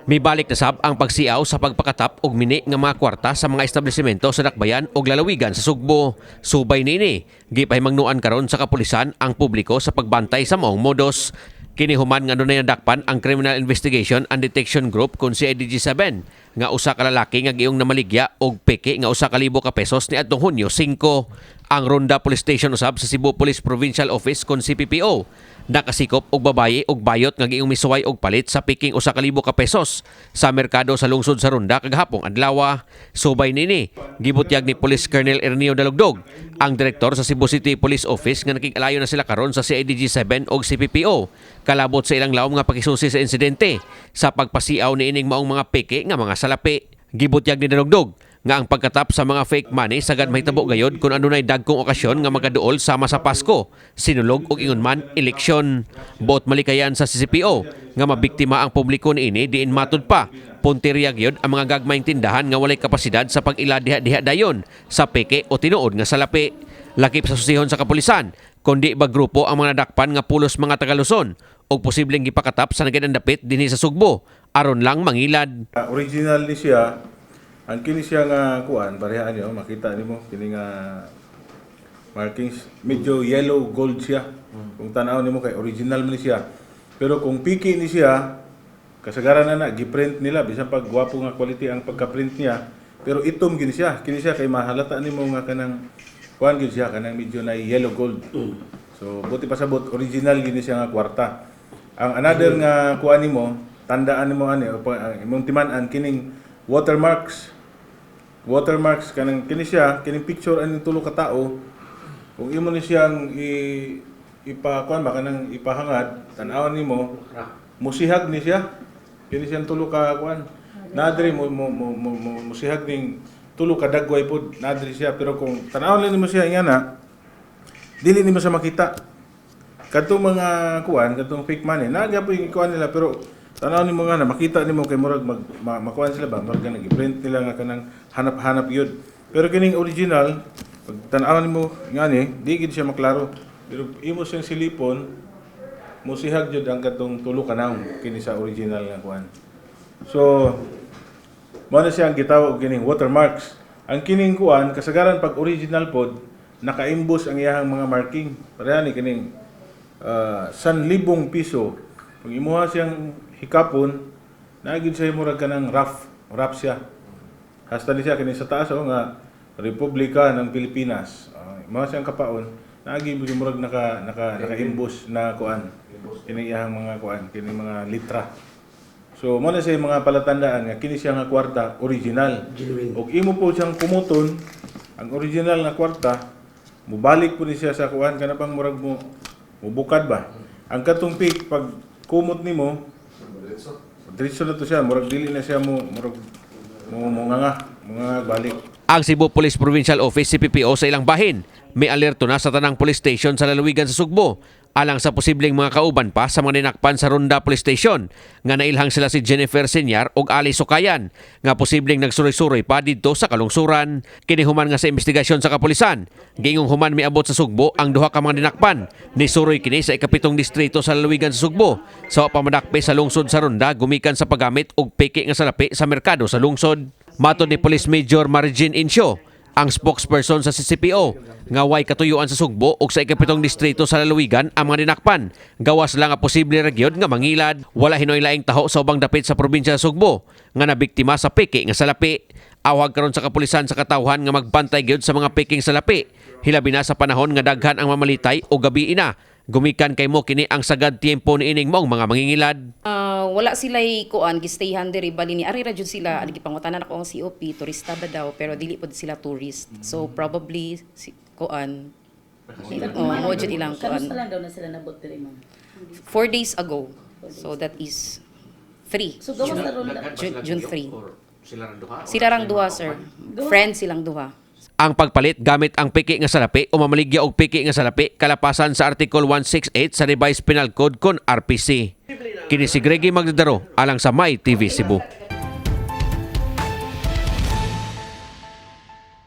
Mibalik na sab ang pagsiaw sa pagpakatap og mini nga mga kwarta sa mga establisimento sa Dakbayan ug lalawigan sa Sugbo. Subay niini, gipahimangnuan karon sa kapulisan ang publiko sa pagbantay sa maong modos. Kinihuman nga dunay nadakpan ang Criminal Investigation and Detection Group kun CIDG-7 nga usa ka lalaki nga giyong namaligya og peke nga 1,000 ka pesos niadtong Hunyo 5. Ang Ronda Police Station usab sa Cebu Police Provincial Office kun CPPO nakasikop og babaye og bayot nga giyong misuway og palit sa piking 1,000 ka pesos sa merkado sa lungsod sa Ronda kagahapong adlaw. Subay nini, gibutyag ni Police Colonel Ernio Dalugdog, ang direktor sa Cebu City Police Office nga nakig-alayo na sila karon sa CIDG-7 og CPPO kalabot sa ilang lawom nga pakisusi sa insidente sa pagpasiaw niining maong mga peke nga mga salapi. Gibutyag ni Dalugdog nga ang pagkatap sa mga fake money sagad mahitabo gayod kung adunay dagkong okasyon nga magaduol sama sa Pasko, sinulog ug ingon man eleksyon. Bot malikayan sa CCPO nga mabiktima ang publiko niini diin matud pa punteriya gyud ang mga gagmayng tindahan nga walay kapasidad sa pag-ila diha dayon sa peke o tinuod nga salapi. Lakip sa susihon sa kapulisan kundi ba grupo ang mga nadakpan nga pulos mga taga-Luzon ug posibleng gipakatap sa nagadandapit dinhi sa Sugbo aron lang mangilad. Original ni siya. Ang kini siya nga kuan, parehaan niyo, makita nimo kini nga markings, medyo yellow gold siya. Kung tanaw nimo kay original man ni siya. Pero kung piki ni siya, kasagaran na giprint nila bisan pag gwapo nga quality ang pagka-print niya, pero itom gini siya. Kini siya kay mahalata nimo nga kanang kuan gid siya kanang medyo na yellow gold. So buti pasabot original gini siya nga kwarta. Ang another nga kuan nimo, tandaan nimo ani imong timan-an kining watermarks kanang kini siya kining picture aning tulo ka tawo kung imo ni siyang ipakuan ba kanang ipahangad tan-awon nimo musihag ni siya kini siyang tulo ka kuan nadri mo musihag ning tulo ka dagway pod nadri siya pero kung tan-awon nimo siya ingana dili nimo sa makita kadtong mga kuan kadtong fake money nagyapoy kuan nila pero tanaw nimo nga na makita nimo kay murag makuan sila ba murag nag-print nila nga kanang hanap-hanap yun. Pero kining original pag tanaw nimo ngani di gid siya maklaro. Pero imo siyang silipon musihag jud ang katong tulo ka naong kini sa original nga kuan. So mo na siya ang gitawag og kining watermarks. Ang kining kuan kasagaran pag original pod nakaimbos ang iyang mga marking. Pareha ni kining 1,000 piso. Kung imuha siyang hikapon, naagid siya murag kanang rough siya. Hasta ni siya kini sa taas nga Republika ng Pilipinas. Imuha siyang kapaon, naagid murag naka-imbos na kuan. Kini iyang mga kuan, kini mga litra. So mo na siya mga palatandaan nga kini siya nga kwarta original. Og imo po siyang kumuton ang original nga kwarta, mubalik po ni siya sa kuan kana pang murag mo mubukad ba. Ang katong pig pag kumot nimo diretso na to siya, murag dili na siya murag mga balik. Ang Cebu Police Provincial Office CPPO sa ilang bahin may alerto na sa tanang police station sa lalawigan sa Sugbo alang sa posibleng mga kauban pa sa mga ninakpan sa Ronda Police Station nga nailhang sila si Jennifer Senyar ug Ali Sukayan nga posibleng nagsuroy-suroy pa didto sa kalungsuran. Kinihuman nga sa investigasyon sa kapulisan, gingong human miabot sa Sugbo ang duha ka mga ninakpan ni suroy kini sa ikapitong distrito sa lalawigan sa Sugbo sa pamadakpe sa lungsod sa Ronda gumikan sa paggamit og peke nga salapi sa merkado sa lungsod. Matod ni Police Major Marjin Insyo, ang spokesperson sa CCPO, nga way katuyuan sa Sugbo ug sa ikapitong distrito sa lalawigan ang mga dinakpan. Gawas lang nga posible region nga mangilad. Wala hinoy laing taho sa ubang dapit sa probinsya sa Sugbo nga nabiktima sa peke nga salapi. Awag karon sa kapulisan sa katawhan nga magbantay gyud sa mga peking salapi. Hilabi na sa panahon nga daghan ang mamalitay o gabi ina. Gumikan kay mo kini ang sagad tiempo ni ining mong mga mangingilad. Wala sila'y kuan gistayhan diri bali ni ari ra jud sila adi gipangutanan ako ang COP turista ba daw pero dili pod sila tourist. So probably kuan mo jud ilang kuan. Kamusta lang daw na sila nabot diri ma'am? 4 days ago. So that is 3. So gawas na ron June 3. Sila rang duha sir. Friends silang duha. Ang pagpalit gamit ang peke nga salapi o mamaligya og peke nga salapi kalapasan sa Article 168 sa Revised Penal Code kon RPC. Kini si Greggy Magdadaro alang sa My TV Cebu.